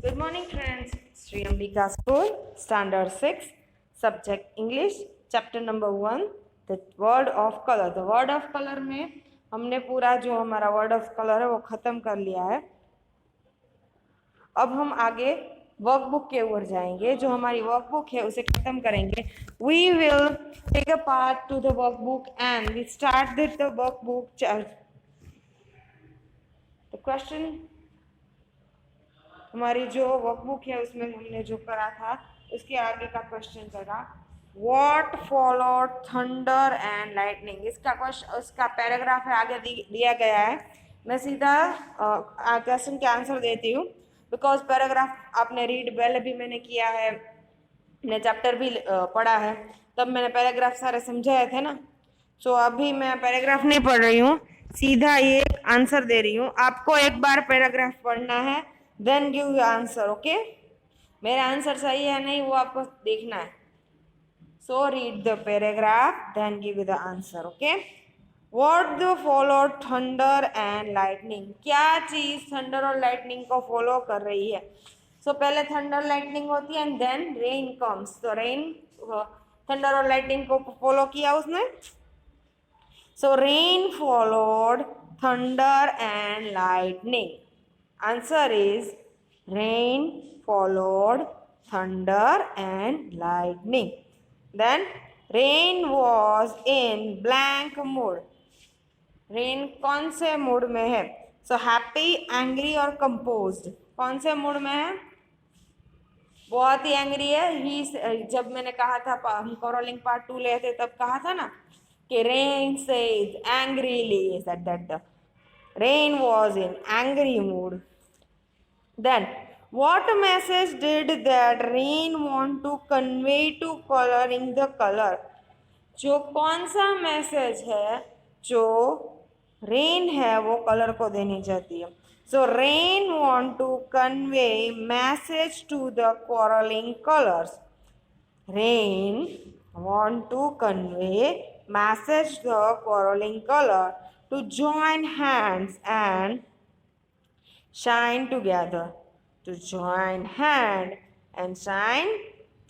Good morning, friends. Sri Ambika School, Standard 6, Subject English, Chapter number 1, The Word of Color. The Word of Color में हमने पूरा जो हमारा Word of Color है वो ख़त्म कर लिया है. अब हम आगे वर्कबुक के ओर जाएंगे. जो हमारी वर्कबुक है उसे ख़त्म करेंगे. We will take a part to the workbook and we start with the workbook. The question हमारी जो वर्कबुक है उसमें हमने जो करा था उसके आगे का क्वेश्चन करा. What followed thunder and lightning. इसका क्वेश्चन उसका पैराग्राफ है आगे दिया गया है. मैं सीधा क्वेश्चन के आंसर देती हूँ बिकॉज पैराग्राफ आपने रीड पहले भी मैंने किया है, मैंने चैप्टर भी पढ़ा है, तब मैंने पैराग्राफ सारे समझाए थे ना. सो अभी मैं पैराग्राफ नहीं पढ़ रही हूँ, सीधा ये आंसर दे रही हूँ. आपको एक बार पैराग्राफ पढ़ना है, then give you answer. Okay, मेरा आंसर सही है नहीं वो आपको देखना है. So read the paragraph then give you the answer. Okay, what the follow thunder and lightning. क्या चीज थंडर और लाइटनिंग को फॉलो कर रही है. सो पहले थंडर लाइटनिंग होती है एंड देन रेन कम्स. तो रेन थंडर और लाइटनिंग को फॉलो किया उसने. So rain followed thunder and lightning. Answer is rain followed thunder and lightning. Then rain was in blank mood. Rain कौन से मूड में है. So happy, angry और composed. कौन से मूड में है. बहुत ही एंग्री है. ही जब मैंने कहा था हम कोरोलिंग पार्ट 2 ले थे तब कहा था ना कि rain says angrily, said that the rain was in angry mood. Then what message did that rain want to convey to coloring the color. जो कौन सा मैसेज है जो रेन है वो कलर को देनी चाहती है. So rain want to convey message to the quarreling colors. Rain want to convey message the quarreling color to join hands and shine together. To join hand and shine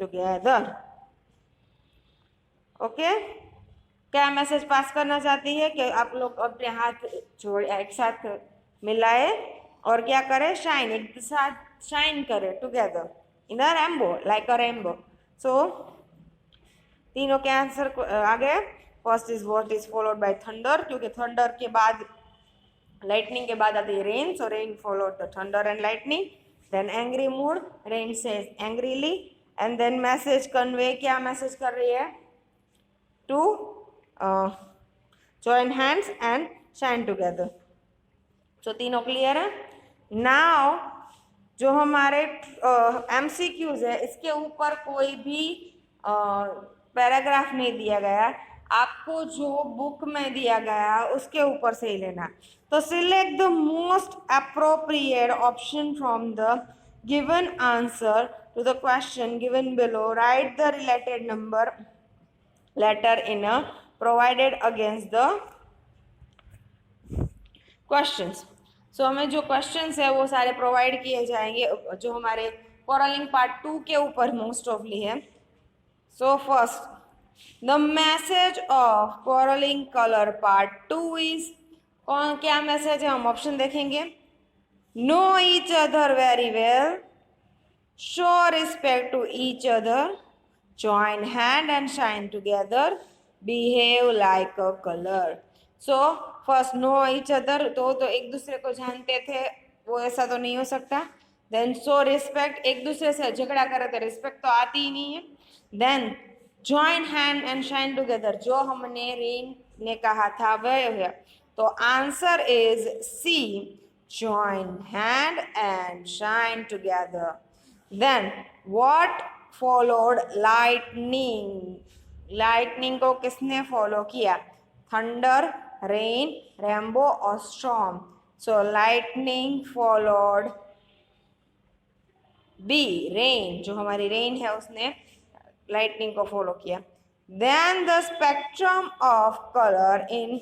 together. Okay? क्या message pass करना चाहती है कि आप लोग अपने हाथ जोड़ एक साथ मिलाए और क्या करें, शाइन, एक साथ शाइन करें together in a rainbow, like a rainbow. So तीनों के आंसर आगे. First is what is followed by thunder, क्योंकि थंडर के बाद लाइटनिंग के बाद आती है rain. So rain followed the thunder and lightning. Then angry mood, rain says angrily. And then message convey, क्या मैसेज कर रही है, to join hands and shine together. So तीनों क्लियर है. नाउ जो हमारे MCQs है इसके ऊपर कोई भी पैराग्राफ नहीं दिया गया, आपको जो बुक में दिया गया उसके ऊपर से ही लेना. तो select the most appropriate option from the given answer to the question given below. Write the related number letter in a provided against the questions. सो हमें जो क्वेश्चंस है वो सारे प्रोवाइड किए जाएंगे जो हमारे कोरलिंग पार्ट 2 के ऊपर मोस्ट ऑफली है. So first, the message of colouring colour part 2 is, कौन क्या मैसेज है, हम ऑप्शन देखेंगे. Know each other very well, show respect to each other, join hand and shine together, behave like a colour. So first, know each other, तो एक दूसरे को जानते थे, वो ऐसा तो नहीं हो सकता. देन शो रिस्पेक्ट, एक दूसरे से झगड़ा करे तो रिस्पेक्ट तो आती ही नहीं है. Then join hand and shine together, जो हमने रेन ने कहा था वह है. तो answer is C, join hand and shine together. Then what followed lightning. Lightning को किसने फॉलो किया, थंडर, रेन, रेनबो और storm. So lightning followed B, rain, जो हमारी रेन है उसने लाइटनिंग को फॉलो किया. Then the spectrum of colour in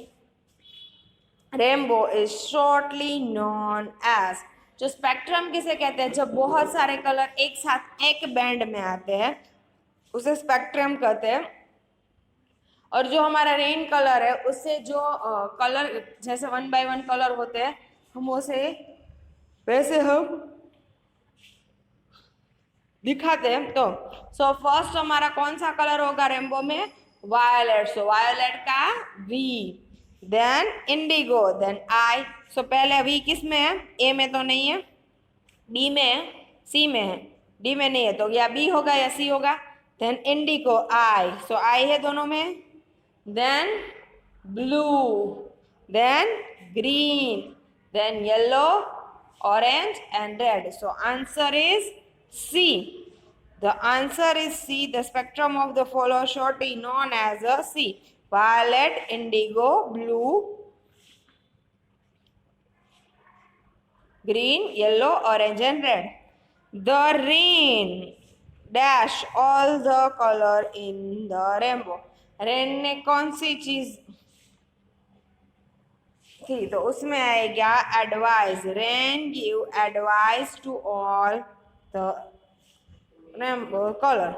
rainbow is shortly known as. जो स्पेक्ट्रम किसे कहते हैं, जब बहुत सारे कलर एक साथ एक बैंड में आते हैं उसे स्पेक्ट्रम कहते हैं। और जो हमारा रेन कलर है उससे जो कलर जैसे 1 बाय 1 कलर होते हैं हम उसे वैसे हम दिखाते हैं। तो सो फर्स्ट हमारा कौन सा कलर होगा रेनबो में, वायलेट। सो वायलेट का V, then indigo, then I. So पहले वी किस में है, ए में तो नहीं है, बी में है, सी में है, डी में नहीं है, तो या बी होगा या सी होगा। देन इंडिगो आई, सो आई है दोनों में। Then blue, then green, then yellow, orange and red. So answer is C. The answer is C. The spectrum of the follow shortly known as a C. Violet, indigo, blue, green, yellow, orange and red. The rain dash all the color in the rainbow. Rain ने कौन सी चीज थी, तो उसमें आएगा advice. Rain give advice to all the rainbow color.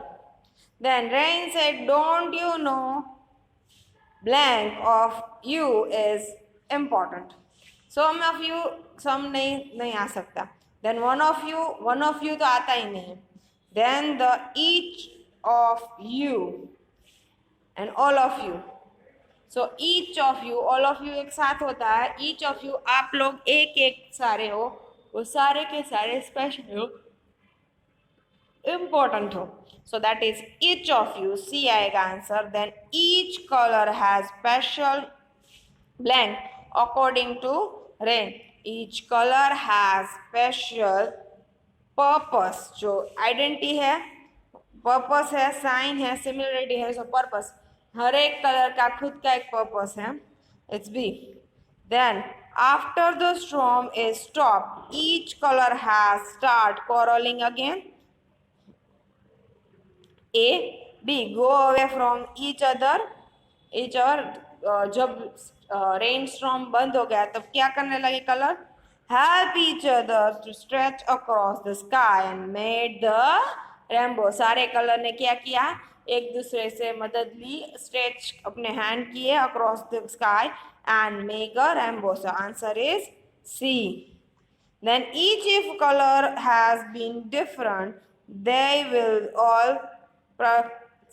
Then rain said, don't you know blank of you is important. Some of you, some नहीं आ सकता। Then one of you तो आता ही नहीं। Then the each of you and all of you. So each of you, all of you एक साथ होता है। each of you आप लोग एक एक सारे हो, वो सारे के सारे स्पेशल हो, इम्पोर्टेंट हो। So that is each of you, C आएगा answer. Then each color has special blank according to rain. Each color has special purpose. जो आइडेंटिटी है, पर्पस है, साइन है, सिमिलरिटी है, सो पर्पस। हर एक कलर का खुद का एक पर्पस है। It's B. Then after the storm is stop, each colour has start quarreling again. A, B, go away from each other. जब रेन स्टॉर्म बंद हो गया तब क्या करने लगे colour, help each other to stretch across the sky and made the rainbow. सारे colour ने क्या किया, एक दूसरे से मदद ली, स्ट्रेच अपने हैंड किए across the sky and make a rainbow. So answer is C. Then each if color has been different, they will all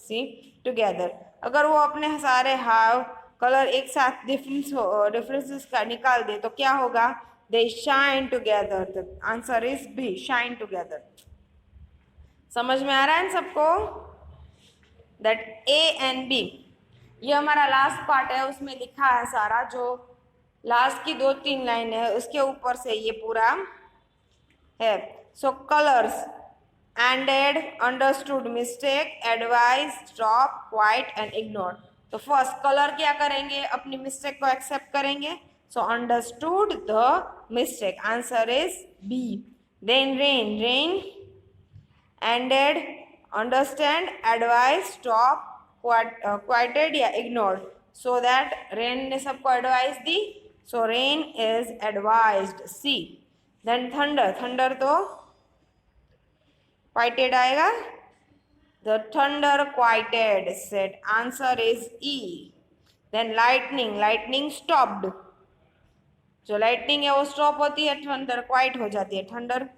see together. अगर वो अपने सारे हाव कलर एक साथ डिफरेंसेस का निकाल दे तो क्या होगा, they shine together. The answer is B, shine together. समझ में आ रहा है सबको? That A and B, ये हमारा लास्ट पार्ट है, उसमें लिखा है सारा, जो लास्ट की 2-3 लाइन है उसके ऊपर से ये पूरा है। So colours ended, understood, mistake, advice, stop, quiet and ignore. तो फर्स्ट कलर क्या करेंगे, अपनी मिस्टेक को एक्सेप्ट करेंगे। So understood the mistake, answer is B. Then rain, rain ended, understand, advice, stop, quieted या इग्नोर्ड। सो दैट रेन ने सबको advice दी, so rain is advised, C. Then thunder, thunder तो क्वाइटेड आएगा, the thunder quieted, set answer is E. Then lightning, lightning stopped, जो lightning है वो stop होती है, थंडर क्वाइट हो जाती है। थंडर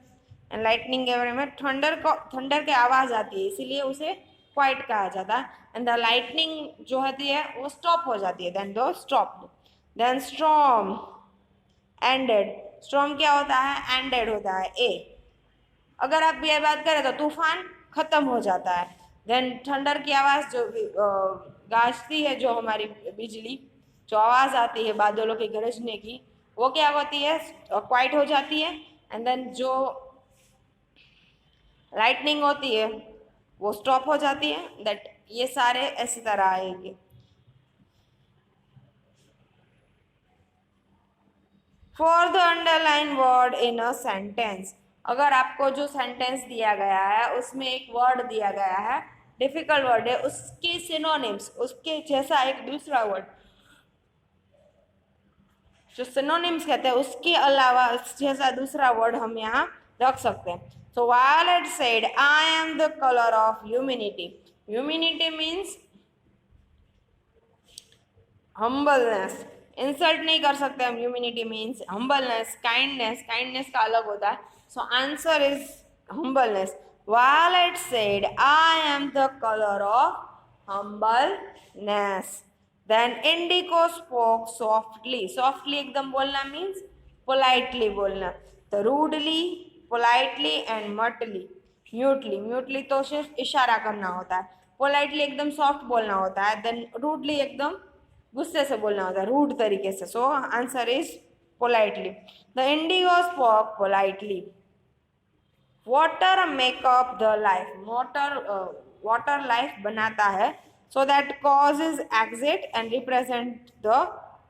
एंड लाइटनिंग के बारे में, थंडर की आवाज आती है इसीलिए उसे क्वाइट कहा जाता है, एंड द लाइटनिंग जो होती है वो स्टॉप हो जाती है, देन दो stopped. Then storm ended, storm क्या होता है, एंडेड होता है, ए। अगर आप ये बात करें तो तूफान खत्म हो जाता है। देन थंडर की आवाज़ जो गाजती है, जो हमारी बिजली जो आवाज़ आती है बादलों के गरजने की, वो क्या होती है, क्वाइट हो जाती है। एंड देन जो लाइटनिंग होती है वो स्टॉप हो जाती है। दैट ये सारे ऐसी तरह आएंगे। For the underline word in a sentence, अगर आपको जो सेंटेंस दिया गया है उसमें एक वर्ड दिया गया है, डिफिकल्ट वर्ड है, उसके सिनोनिम्स, उसके जैसा एक दूसरा वर्ड जो सिनोनिम्स कहते हैं उसके अलावा जैसा दूसरा वर्ड हम यहाँ रख सकते हैं. So Violet said, I am the color of humanity. Humanity means humbleness. Insult नहीं कर सकते हम. Humanity means humbleness, kindness. Kindness का अलग होता है. सो answer is humbleness. Violet said, I am the color of humbleness. Then Indigo spoke softly. Softly एकदम बोलना means politely बोलना. तो rudely, politely and mutely. Mutely. Mutely तो सिर्फ इशारा करना होता है. Politely एकदम soft बोलना होता है. Then rudely एकदम गुस्से से बोलना होता है, रूड तरीके से. So answer is politely. The indigo spoke politely. Water make up the life. Water life बनाता है. So that causes exit and represent the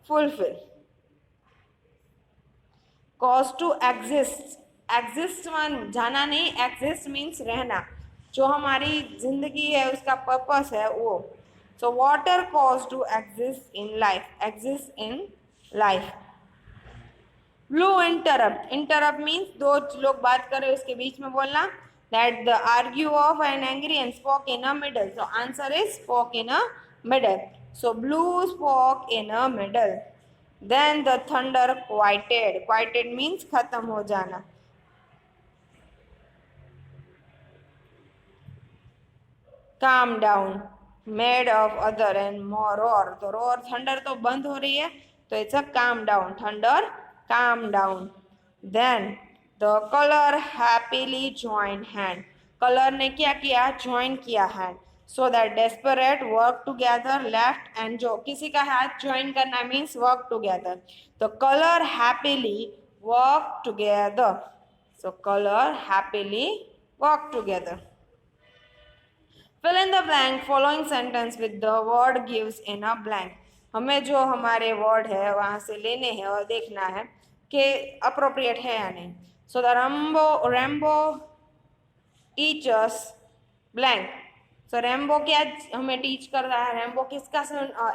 fulfil. Cause to exist. Exist मान जाना नहीं, एग्जिस्ट मीन्स रहना. जो हमारी जिंदगी है उसका पर्पस है वो. So water caused to exist in life. Blue interrupt. Interrupt means दो लोग बात कर रहे हैं उसके बीच में बोलना. That the argue of an angry and spoke in a middle. So answer is spoke in a middle. So blue spoke in a middle. Then the thunder quieted. Quieted means खत्म हो जाना. Calm down. Made of other and more roar. तो roar thunder तो बंद हो रही है तो it's a calm down. Thunder calm down. Then the color happily joined hand. Color ने क्या किया? Join किया hand. So that desperate work together left and जो किसी का हाथ join करना means work together. तो color happily work together. So color happily work together. Fill in the blank following sentence with the word gives in a blank. हमें जो हमारे word है वहाँ से लेने हैं और देखना है कि अप्रोप्रिएट है या नहीं. So the rainbow teachers blank. So rainbow क्या हमें टीच कर रहा है? रेम्बो किसका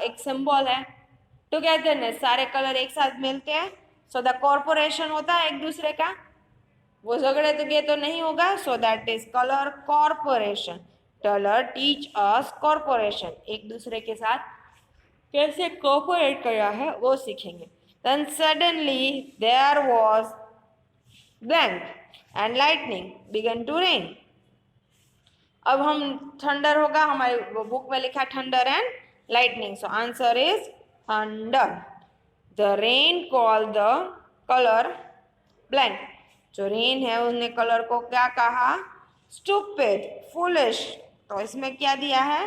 एक सिंबल है? टुगेदरनेस. सारे कलर एक साथ मिलते हैं. सो द कॉर्पोरेशन होता है एक दूसरे का. वो झगड़े तो नहीं होगा. So that is colour corporation. Colour teach us corporation. एक दूसरे के साथ कैसे कोऑपरेट करना है वो सीखेंगे. Then suddenly there was blank and lightning began to rain. अब हम थंडर होगा. हमारी बुक में लिखा thunder and lightning. So answer is thunder. The rain call the colour blank. जो रेन है उसने कलर को क्या कहा? Stupid, foolish. तो इसमें क्या दिया है?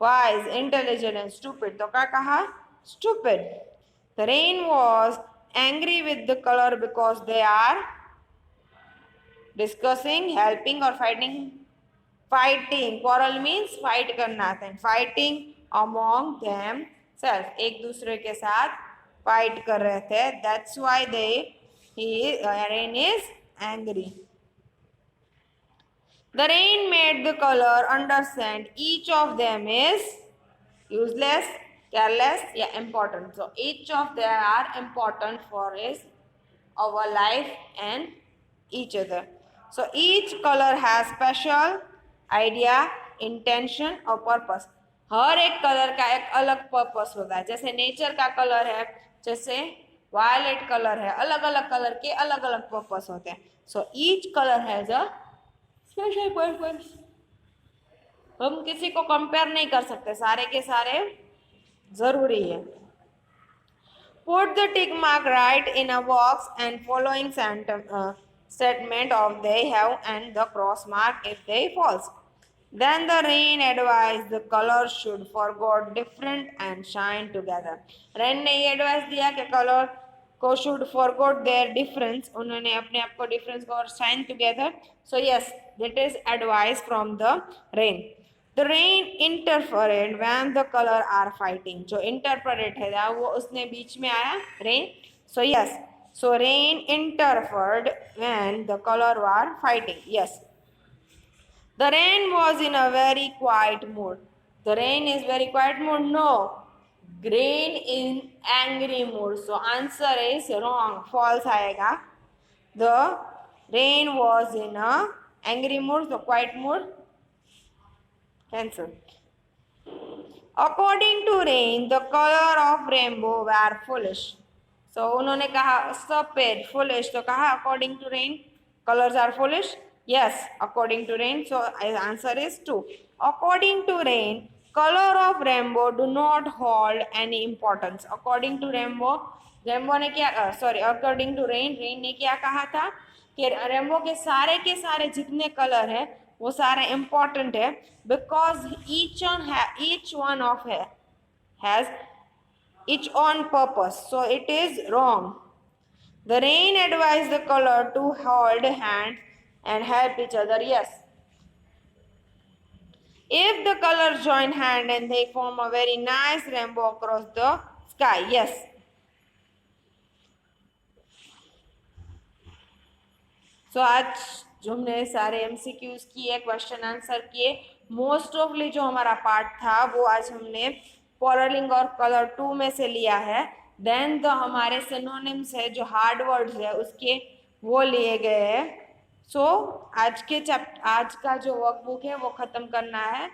Wise, intelligent and stupid. तो क्या कहा? Stupid. The rain was angry with the colour because they are discussing, helping और fighting. Fighting, quarrel means fight करना था. Fighting among them self. एक दूसरे के साथ फाइट कर रहे थे. That's why rain is angry. The rain made the color understand each of them is useless, careless, yeah, important. So each of them are important for our life and each other. So each color has special idea, intention और purpose. हर एक colour का एक अलग purpose होता है. जैसे nature का colour है, जैसे वायलेट कलर है. अलग अलग कलर के अलग अलग पर्पस होते हैं. So each colour has a special purpose. हम किसी को कंपेयर नहीं कर सकते. सारे के सारे जरूरी है. Put the tick mark right in a box and following statement of they have and the cross mark if they false. Then the rain advised the color should forget different and shine together. Rain ने ये advice दिया कि colour को should forget their difference. उन्होंने अपने आप को difference को और shine together. So yes, that is advice from the rain. The rain interfered when the color are fighting. जो interfered है वो उसने बीच में आया rain. So yes, so rain interfered when the color were fighting. Yes. The rain was in a very quiet mood. The rain is very quiet mood. No. rain in angry mood. So answer is wrong, false आएगा. The rain was in a angry mood, so quiet mood, cancel. According to rain, the color of rainbow were foolish. So उन्होंने कहा stupid, foolish, तो कहा according to rain colors are foolish. Yes, according to rain. So answer is 2. According to rain, color of rainbow do not hold any importance. According to rainbow, rainbow ने क्या according to rain, rain ने क्या कहा था कि rainbow के सारे जितने कलर है वो सारे इम्पोर्टेंट है, because each one of has each on purpose. So it is wrong. The rain advised the color to hold hands and help each other. Yes. If the colors join hand and they form a very nice rainbow across the sky. Yes. So आज जो हमने सारे MCQs किए, question answer किए, most ऑफली जो हमारा part था वो आज हमने पोलरलिंग और कलर 2 में से लिया है. देन तो हमारे सिनोनिम्स है जो हार्ड वर्ड्स है उसके वो लिए गए हैं. सो आज का जो वर्कबुक है वो ख़त्म करना है.